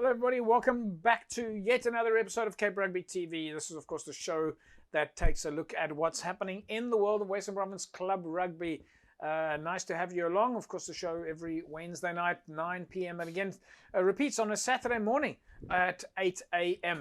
Hello everybody, welcome back to yet another episode of Cape Rugby TV. This is of course the show that takes a look at what's happening in the world of Western Province Club Rugby. Nice to have you along. Of course the show every Wednesday night 9 p.m. and again repeats on a Saturday morning at 8 a.m.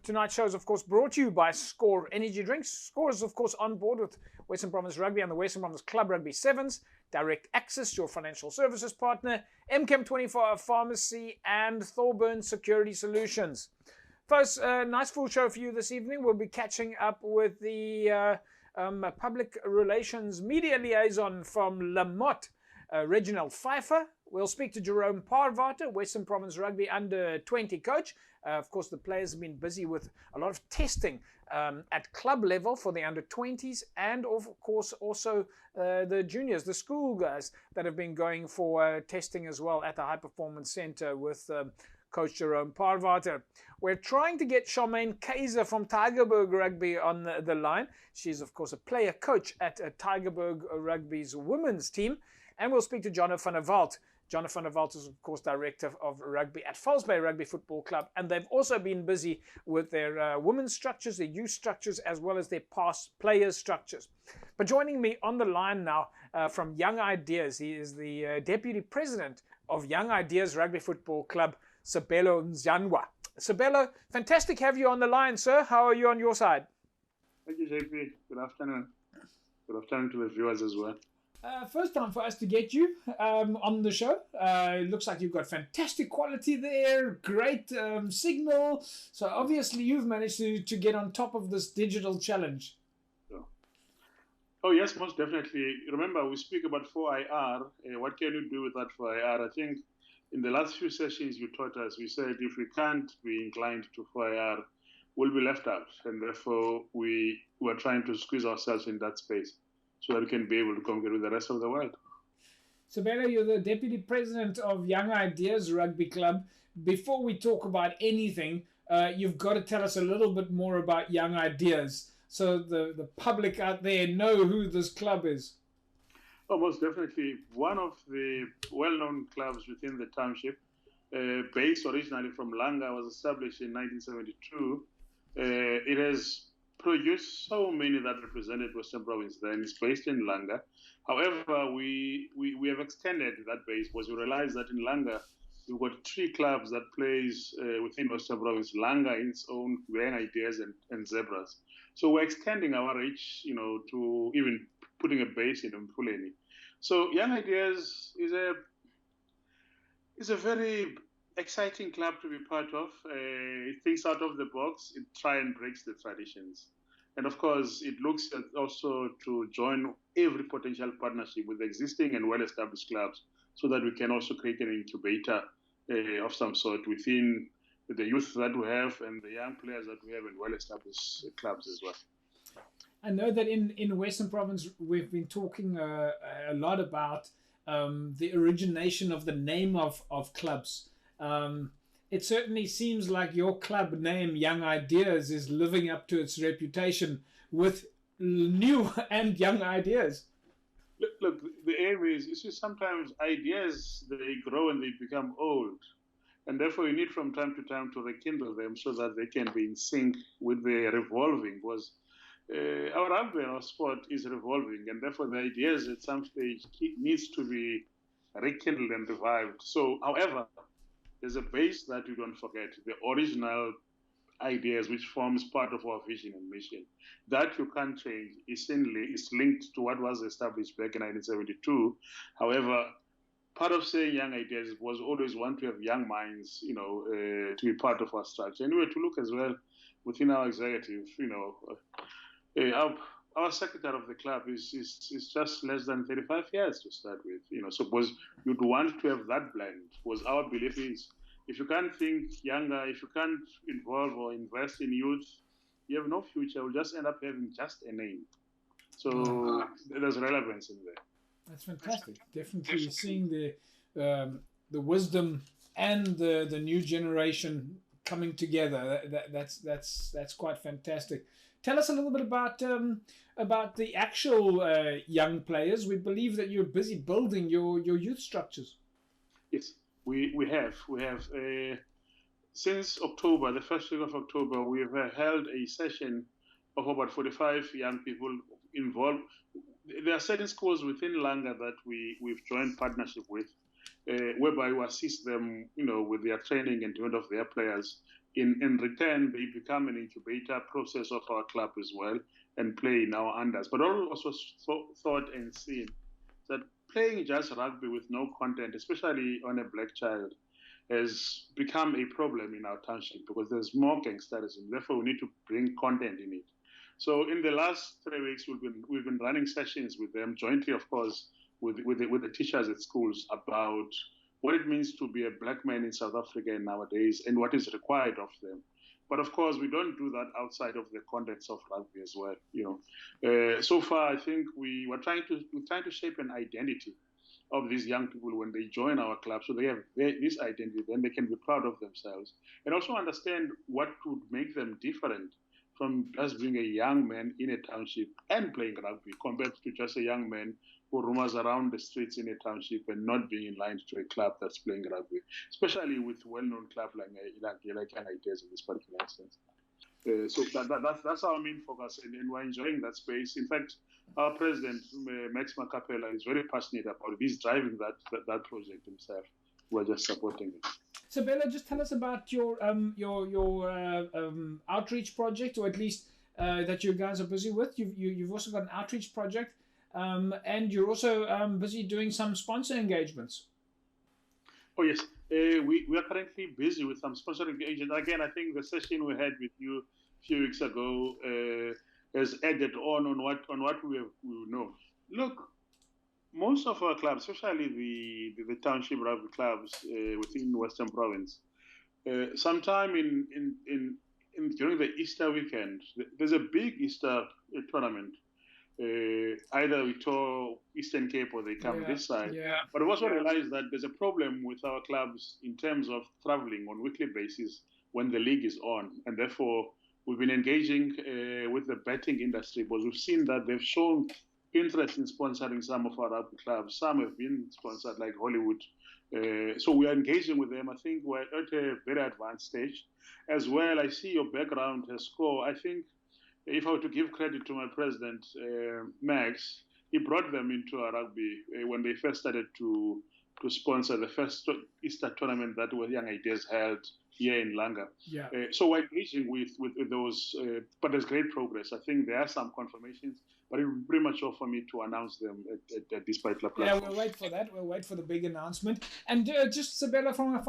Tonight's show is of course brought to you by Score Energy Drinks. Score is of course on board with Western Province Rugby and the Western Province Club Rugby Sevens. Direct Access, your financial services partner, MChem24 Pharmacy, and Thorburn Security Solutions. Folks, nice full show for you this evening. We'll be catching up with the public relations media liaison from Lamott, Reginald Pfeiffer. We'll speak to Jerome Parvater, Western Province Rugby Under-20 coach. Of course, the players have been busy with a lot of testing at club level for the under-20s and, of course, also the juniors, the school guys that have been going for testing as well at the High Performance Centre with Coach Jerome Parvater. We're trying to get Charmaine Kaiser from Tygerberg Rugby on the line. She's, of course, a player coach at Tygerberg Rugby's women's team. And we'll speak to Jono van der Walt. Jono van der Walt is, of course, director of rugby at False Bay Rugby Football Club. And they've also been busy with their women's structures, their youth structures, as well as their past players' structures. But joining me on the line now from Young Ideas, he is the deputy president of Young Ideas Rugby Football Club, Sabelo Mzanywa. Sabelo, fantastic to have you on the line, sir. How are you on your side? Thank you, JP. Good afternoon. Good afternoon to the viewers as well. First time for us to get you on the show. It looks like you've got fantastic quality there, great signal. So obviously you've managed to get on top of this digital challenge. Oh yes, most definitely. Remember, we speak about 4IR. What can you do with that 4IR? I think in the last few sessions you taught us, we said if we can't be inclined to 4IR, we'll be left out. And therefore we were trying to squeeze ourselves in that space, so that we can be able to compete with the rest of the world. Sabelo, you're the deputy president of Young Ideas Rugby Club. Before we talk about anything, you've got to tell us a little bit more about Young Ideas, so the public out there know who this club is. Oh, most definitely. One of the well-known clubs within the township, based originally from Langa, was established in 1972. It has produced so many that represented Western Province then. It's based in Langa. However, we have extended that base because we realized that in Langa, we've got 3 clubs that plays within Western Province. Langa in its own, Young Ideas and Zebras. So we're extending our reach, to even putting a base in Mpuleni. So Young Ideas is a very exciting club to be part of. It thinks out of the box. It tries and breaks the traditions. And of course, it looks at also to join every potential partnership with existing and well-established clubs so that we can also create an incubator of some sort within the youth that we have and the young players that we have in well-established clubs as well. I know that in Western Province, we've been talking a lot about the origination of the name of clubs. It certainly seems like your club name, Young Ideas, is living up to its reputation with new and young ideas. Look, the aim is, you see, sometimes ideas, they grow and they become old. And therefore, you need from time to time to rekindle them so that they can be in sync with the revolving. Because our rugby and our sport is revolving. And therefore, the ideas at some stage needs to be rekindled and revived. So, however, there's a base that you don't forget, the original ideas which forms part of our vision and mission. That you can't change. Essentially, it's linked to what was established back in 1972. However, part of saying Young Ideas was always want to have young minds, to be part of our structure. And we were to look as well within our executive, our secretary of the club is just less than 35 years to start with, so because you'd want to have that blend, because our belief is if you can't think younger, if you can't involve or invest in youth, you have no future. You'll just end up having just a name. So there's relevance in there. That's fantastic. Definitely seeing the wisdom and the new generation coming together. That's quite fantastic. Tell us a little bit about the actual young players. We believe that you're busy building your youth structures. Yes. We have since October, the first week of October, we've held a session of about 45 young people involved. There are certain schools within Langa that we've joined partnership with, whereby we assist them, with their training and development of their players. In return, they become an incubator process of our club as well and play in our unders. But also thought and seen that playing just rugby with no content, especially on a black child, has become a problem in our township because there's more gangsterism. Therefore, we need to bring content in it. So in the last 3 weeks, we've been running sessions with them jointly, of course, with the teachers at schools about what it means to be a black man in South Africa nowadays and what is required of them. But of course, we don't do that outside of the context of rugby as well. So far, I think we're trying to shape an identity of these young people when they join our club, so they have this identity, then they can be proud of themselves and also understand what would make them different from just being a young man in a township and playing rugby compared to just a young man who roams around the streets in a township and not being in line to a club that's playing rugby, especially with well-known clubs like Young Ideas in this particular instance. So that's our main focus, and we're enjoying that space. In fact, our president, Max Macapella, is very passionate about it. He's driving that project himself. We're just supporting it. Sabelo, just tell us about your outreach project, or at least that you guys are busy with. You've also got an outreach project, and you're also busy doing some sponsor engagements. Oh yes, we are currently busy with some sponsor engagements. Again, I think the session we had with you a few weeks ago has added on what we know. Look, most of our clubs, especially the township rugby clubs within Western Province, sometime during the Easter weekend, there's a big Easter tournament. Either we tour Eastern Cape or they come this side. Yeah. But we also realized that there's a problem with our clubs in terms of traveling on weekly basis when the league is on. And therefore, we've been engaging with the betting industry because we've seen that they've shown interest in sponsoring some of our rugby clubs. Some have been sponsored, like Hollywood. So we are engaging with them. I think we're at a very advanced stage. As well, I see your background has scored. I think if I were to give credit to my president, Max, he brought them into our rugby when they first started to sponsor the first Easter tournament that Young Ideas held here in Langa. Yeah. So we're engaging with those, but there's great progress. I think there are some confirmations, but it would be premature for me to announce them at this particular platform. Yeah, we'll wait for that. We'll wait for the big announcement. And just, Sabelo, from a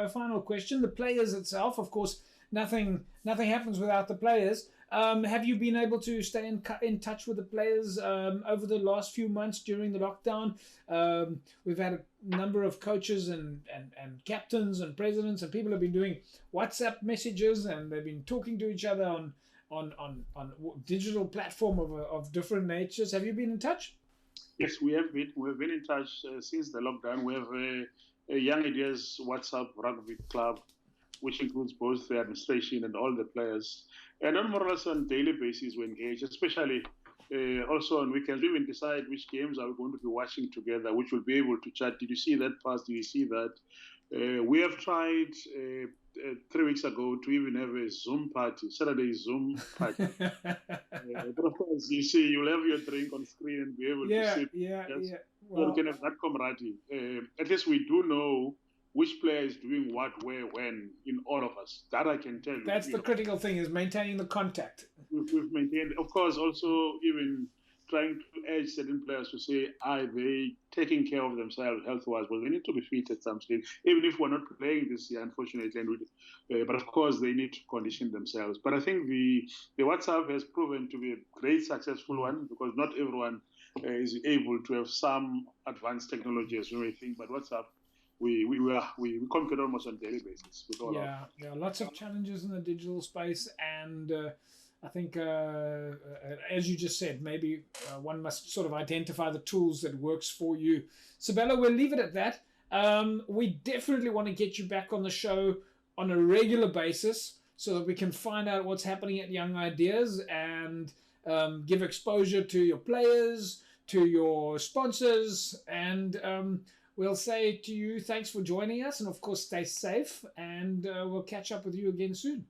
final question, the players itself, of course, nothing happens without the players. Have you been able to stay in touch with the players over the last few months during the lockdown? We've had a number of coaches and captains and presidents, and people have been doing WhatsApp messages, and they've been talking to each other on digital platform of different natures. Have you been in touch? Yes, we have been. We've been in touch since the lockdown. We have a Young Ideas WhatsApp rugby club, which includes both the administration and all the players. And on more or less on a daily basis, we engage, especially also on weekends. We even decide which games are we going to be watching together, which we'll be able to chat. Did you see that pass? Did you see that? We have tried 3 weeks ago to even have a Zoom party, Saturday Zoom party. But of course, you see, you'll have your drink on screen and be able to sit. Yeah. Well, we can have that camaraderie. At least we do know which player is doing what, where, when, in all of us. That I can tell you. That's the critical thing, is maintaining the contact. We've maintained, of course, also even trying to urge certain players to say, are they taking care of themselves health-wise? Well, they need to be fit at some stage, even if we're not playing this year, unfortunately. But of course, they need to condition themselves. But I think the WhatsApp has proven to be a great successful one, because not everyone is able to have some advanced technology as we think. But WhatsApp, we communicate almost on a daily basis with all Yeah, lots of challenges in the digital space, and I think, as you just said, maybe one must sort of identify the tools that works for you. Sabelo, we'll leave it at that. We definitely want to get you back on the show on a regular basis so that we can find out what's happening at Young Ideas and give exposure to your players, to your sponsors, and we'll say to you, thanks for joining us, and of course, stay safe, and we'll catch up with you again soon.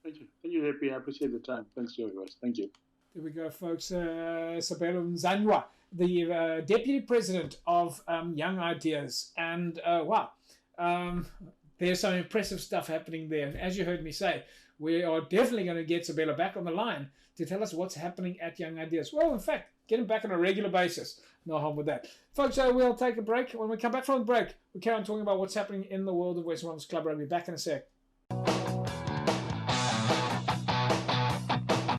Thank you. Thank you, Happy. I appreciate the time. Thanks to you guys. Thank you. There we go, folks. Sabelo Mzanywa, the Deputy President of Young Ideas. And wow, there's some impressive stuff happening there. And as you heard me say, we are definitely going to get Sabelo back on the line to tell us what's happening at Young Ideas. Well, in fact, get him back on a regular basis. No harm with that. Folks, we'll take a break. When we come back from the break, we carry on talking about what's happening in the world of Western Province Club Rugby. Back in a sec.